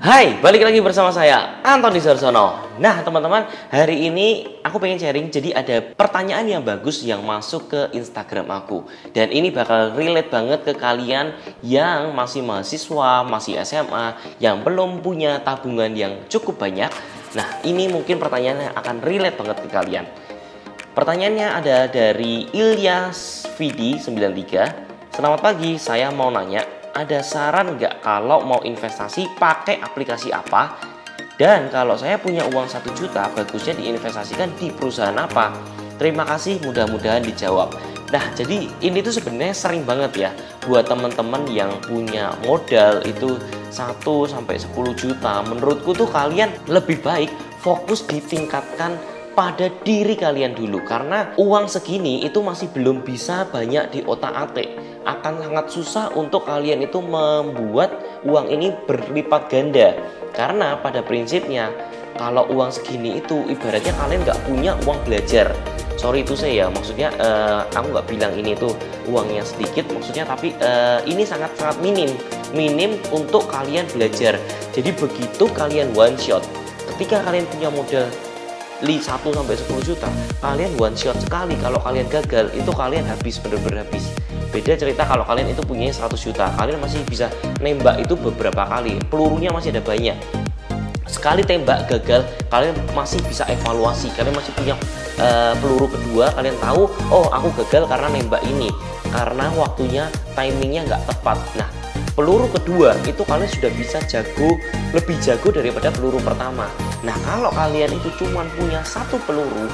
Hai, balik lagi bersama saya Antoni Sarsono. Nah teman-teman, hari ini aku pengen sharing. Jadi ada pertanyaan yang bagus yang masuk ke Instagram aku. Dan ini bakal relate banget ke kalian yang masih mahasiswa, masih SMA, yang belum punya tabungan yang cukup banyak. Nah ini mungkin pertanyaannya akan relate banget ke kalian. Pertanyaannya ada dari Ilyas Vidi 93. Selamat pagi, saya mau nanya, ada saran nggak kalau mau investasi pakai aplikasi apa? Dan kalau saya punya uang 1 juta, bagusnya diinvestasikan di perusahaan apa? Terima kasih, mudah-mudahan dijawab. Nah, jadi ini tuh sebenarnya sering banget ya buat teman-teman yang punya modal itu 1 sampai 10 juta. Menurutku tuh kalian lebih baik fokus ditingkatkan pada diri kalian dulu, karena uang segini itu masih belum bisa banyak diotak-atik. Akan sangat susah untuk kalian itu membuat uang ini berlipat ganda, karena pada prinsipnya kalau uang segini itu ibaratnya kalian nggak punya uang belajar. Sorry itu saya ya, maksudnya aku nggak bilang ini tuh uangnya sedikit, maksudnya tapi ini sangat-sangat minim untuk kalian belajar. Jadi begitu kalian one shot, ketika kalian punya modal 1 sampai 10 juta, kalian one shot sekali. Kalau kalian gagal, itu kalian habis, bener-bener habis. Beda cerita kalau kalian itu punya 100 juta, kalian masih bisa nembak itu beberapa kali, pelurunya masih ada banyak. Sekali tembak gagal, kalian masih bisa evaluasi, kalian masih punya peluru kedua, kalian tahu, oh aku gagal karena nembak ini, karena waktunya, timingnya nggak tepat. Nah, peluru kedua itu kalian sudah bisa lebih jago daripada peluru pertama. Nah, kalau kalian itu cuma punya 1 peluru,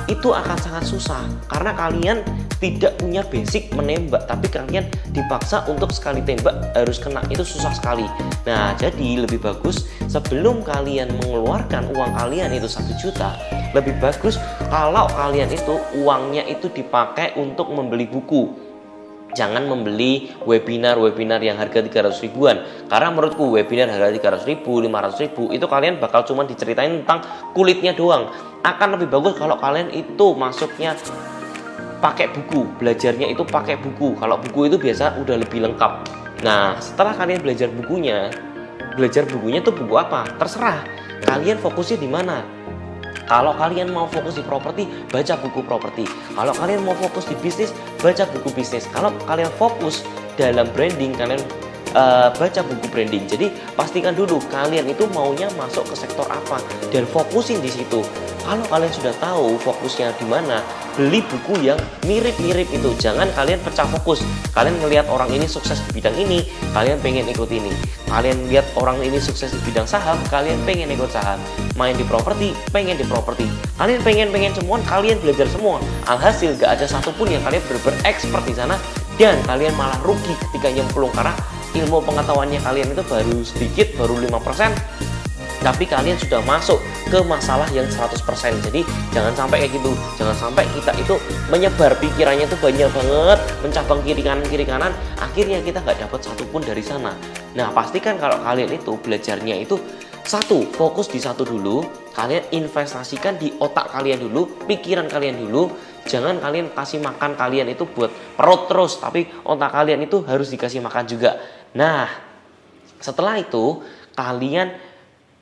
itu akan sangat susah karena kalian tidak punya basic menembak, tapi kalian dipaksa untuk sekali tembak harus kena, itu susah sekali. Nah, jadi lebih bagus sebelum kalian mengeluarkan uang kalian itu 1 juta, lebih bagus kalau kalian itu uangnya itu dipakai untuk membeli buku. Jangan membeli webinar yang harga 300 ribuan. Karena menurutku webinar harga 300 ribu, 500 ribu itu kalian bakal cuma diceritain tentang kulitnya doang. Akan lebih bagus kalau kalian itu masuknya pakai buku, belajarnya itu pakai buku. Kalau buku itu biasa udah lebih lengkap. Nah, setelah kalian belajar bukunya tuh buku apa? Terserah. Kalian fokusnya di mana? Kalau kalian mau fokus di properti, baca buku properti. Kalau kalian mau fokus di bisnis, baca buku bisnis. Kalau kalian fokus dalam branding, kalian baca buku branding. Jadi pastikan dulu kalian itu maunya masuk ke sektor apa dan fokusin di situ. Kalau kalian sudah tahu fokusnya di mana, beli buku yang mirip-mirip itu. Jangan kalian pecah fokus. Kalian ngelihat orang ini sukses di bidang ini, kalian pengen ikut ini. Kalian lihat orang ini sukses di bidang saham, kalian pengen ikut saham. Main di properti, pengen di properti. Kalian pengen semua, kalian belajar semua. Alhasil gak ada satupun yang kalian benar-benar expert di sana, dan kalian malah rugi ketika nyemplung karena ilmu pengetahuannya kalian itu baru sedikit, baru 5%. Tapi kalian sudah masuk ke masalah yang 100%. Jadi jangan sampai kayak gitu. Jangan sampai kita itu menyebar pikirannya itu banyak banget, mencabang kiri kanan, akhirnya kita nggak dapat satupun dari sana. Nah, pastikan kalau kalian itu belajarnya itu fokus di satu dulu. Kalian investasikan di otak kalian dulu, pikiran kalian dulu. Jangan kalian kasih makan kalian itu buat perut terus, tapi otak kalian itu harus dikasih makan juga. Nah, setelah itu kalian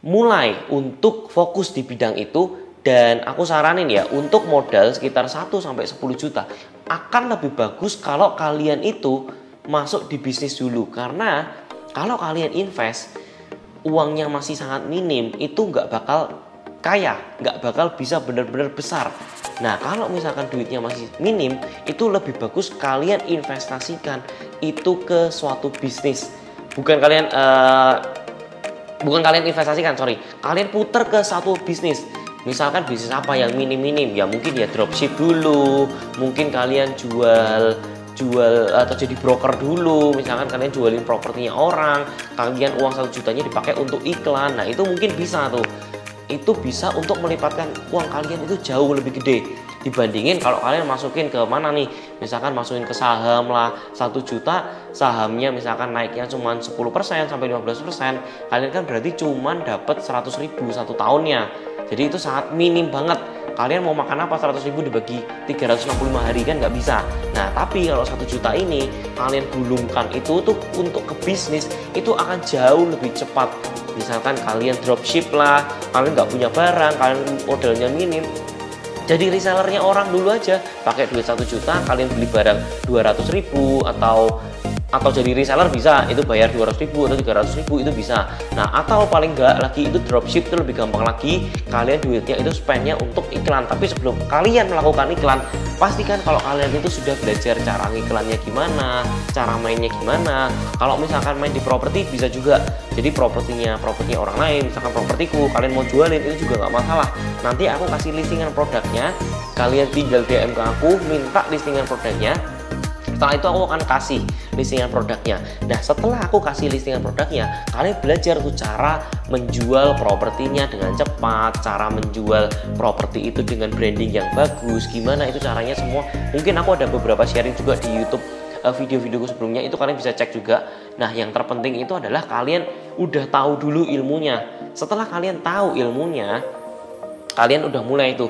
mulai untuk fokus di bidang itu, dan aku saranin ya untuk modal sekitar 1 sampai 10 juta akan lebih bagus kalau kalian itu masuk di bisnis dulu, karena kalau kalian invest uangnya masih sangat minim, itu nggak bakal kaya, nggak bakal bisa benar-benar besar. Nah, kalau misalkan duitnya masih minim, itu lebih bagus kalian investasikan itu ke suatu bisnis. Bukan kalian investasikan, kalian putar ke satu bisnis. Misalkan bisnis apa yang minim-minim, ya mungkin ya dropship dulu, mungkin kalian jual atau jadi broker dulu. Misalkan kalian jualin propertinya orang, kalian uang 1 jutanya dipakai untuk iklan. Nah, itu mungkin bisa tuh. Itu bisa untuk melipatkan uang kalian itu jauh lebih gede dibandingin kalau kalian masukin ke mana nih, misalkan masukin ke saham lah. 1 juta sahamnya misalkan naiknya cuma 10% sampai 15%, kalian kan berarti cuma dapat 100 ribu 1 tahunnya. Jadi itu sangat minim banget. Kalian mau makan apa 100 ribu dibagi 365 hari kan nggak bisa. Nah, tapi kalau 1 juta ini kalian gulungkan itu tuh untuk ke bisnis, itu akan jauh lebih cepat. misalkan kalian dropship lah, kalian nggak punya barang, kalian modalnya minim, jadi resellernya orang dulu aja, pakai duit 1 juta kalian beli barang 200.000, atau jadi reseller bisa, itu bayar 200.000 atau 300.000 itu bisa. Nah, atau paling enggak lagi itu dropship, itu lebih gampang lagi, kalian duitnya itu spendnya untuk iklan. Tapi sebelum kalian melakukan iklan, pastikan kalau kalian itu sudah belajar cara iklannya gimana, cara mainnya gimana. Kalau misalkan main di properti bisa juga, jadi propertinya orang lain, misalkan propertiku kalian mau jualin itu juga nggak masalah. Nanti aku kasih listingan produknya, kalian tinggal DM ke aku minta listingan produknya. Setelah itu aku akan kasih listingan produknya. Nah, setelah aku kasih listingan produknya, kalian belajar tuh cara menjual propertinya dengan cepat, cara menjual properti itu dengan branding yang bagus, gimana itu caranya semua. Mungkin aku ada beberapa sharing juga di YouTube, video-videoku sebelumnya, itu kalian bisa cek juga. Nah, yang terpenting itu adalah kalian udah tahu dulu ilmunya. Setelah kalian tahu ilmunya, kalian udah mulai tuh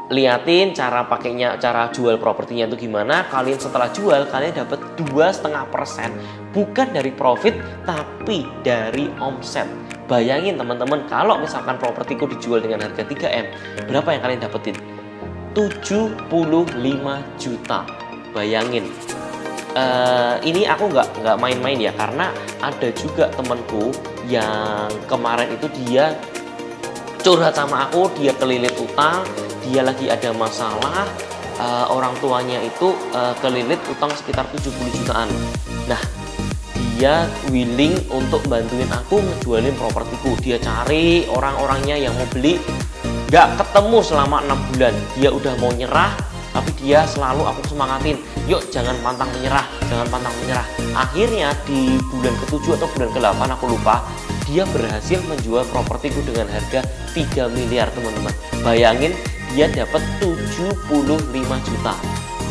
liatin cara pakainya, cara jual propertinya itu gimana. Kalian setelah jual, kalian dapat 2,5%, bukan dari profit tapi dari omset. Bayangin teman-teman, kalau misalkan propertiku dijual dengan harga 3M, berapa yang kalian dapetin? 75 juta. Bayangin. Ini aku nggak main-main ya, karena ada juga temanku yang kemarin itu dia curhat sama aku, dia kelilit utang, dia lagi ada masalah, orang tuanya itu kelilit utang sekitar 70 jutaan. Nah, dia willing untuk bantuin aku ngejualin propertiku. Dia cari orang-orangnya yang mau beli, nggak ketemu selama 6 bulan. Dia udah mau nyerah, tapi dia selalu aku semangatin, yuk jangan pantang menyerah, jangan pantang menyerah. Akhirnya di bulan ke-7 atau bulan ke-8 aku lupa, dia berhasil menjual propertiku dengan harga 3 miliar teman-teman. Bayangin, dia dapat 75 juta.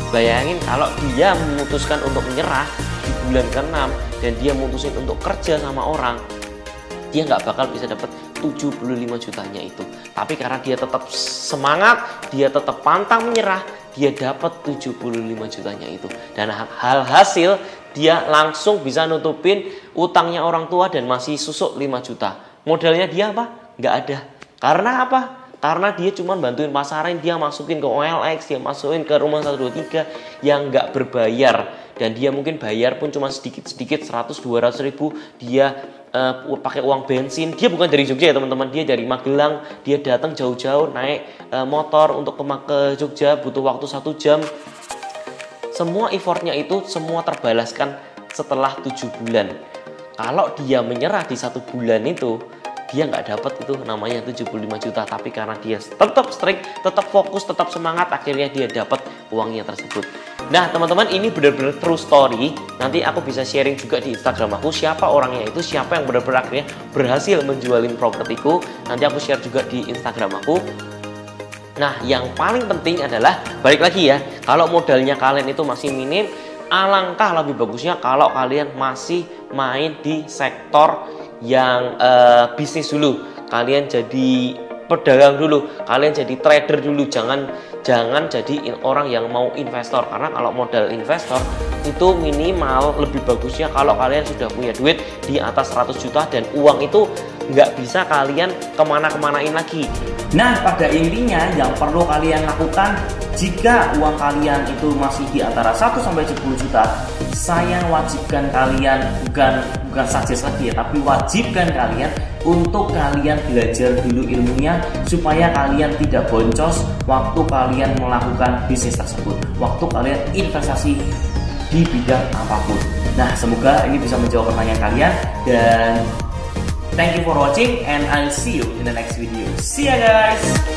Bayangin kalau dia memutuskan untuk menyerah di bulan ke-6 dan dia memutusin untuk kerja sama orang, dia nggak bakal bisa dapat 75 jutanya itu. Tapi karena dia tetap semangat, dia tetap pantang menyerah, dia dapat 75 jutanya itu. Dan hal hasil dia langsung bisa nutupin utangnya orang tua dan masih susuk 5 juta. Modalnya dia apa? Nggak ada. Karena apa? Karena dia cuma bantuin pasarin, dia masukin ke OLX, dia masukin ke rumah 123 yang nggak berbayar. Dan dia mungkin bayar pun cuma sedikit-sedikit, 100-200 ribu. Dia pakai uang bensin. Dia bukan dari Jogja ya teman-teman, dia dari Magelang. Dia datang jauh-jauh naik motor untuk ke Jogja, butuh waktu 1 jam. Semua effortnya itu semua terbalaskan setelah 7 bulan. Kalau dia menyerah di 1 bulan itu, dia nggak dapat itu namanya 75 juta. Tapi karena dia tetap strict, tetap fokus, tetap semangat, akhirnya dia dapat uangnya tersebut. Nah teman-teman, ini benar-benar true story. Nanti aku bisa sharing juga di Instagram aku siapa orangnya itu, siapa yang benar-benar akhirnya berhasil menjualin propertiku. Nanti aku share juga di Instagram aku. Nah, yang paling penting adalah balik lagi ya, kalau modalnya kalian itu masih minim, alangkah lebih bagusnya kalau kalian masih main di sektor yang bisnis dulu. Kalian jadi pedagang dulu, kalian jadi trader dulu, jangan jadi orang yang mau investor. Karena kalau modal investor itu minimal lebih bagusnya kalau kalian sudah punya duit di atas 100 juta dan uang itu nggak bisa kalian kemana-kemanain lagi. Nah, pada intinya yang perlu kalian lakukan jika uang kalian itu masih di antara 1-10 juta, saya wajibkan kalian, bukan suggest lagi ya, tapi wajibkan kalian untuk kalian belajar dulu ilmunya supaya kalian tidak boncos waktu kalian melakukan bisnis tersebut, waktu kalian investasi di bidang apapun. Nah, semoga ini bisa menjawab pertanyaan kalian, dan thank you for watching and I'll see you in the next video. See ya guys!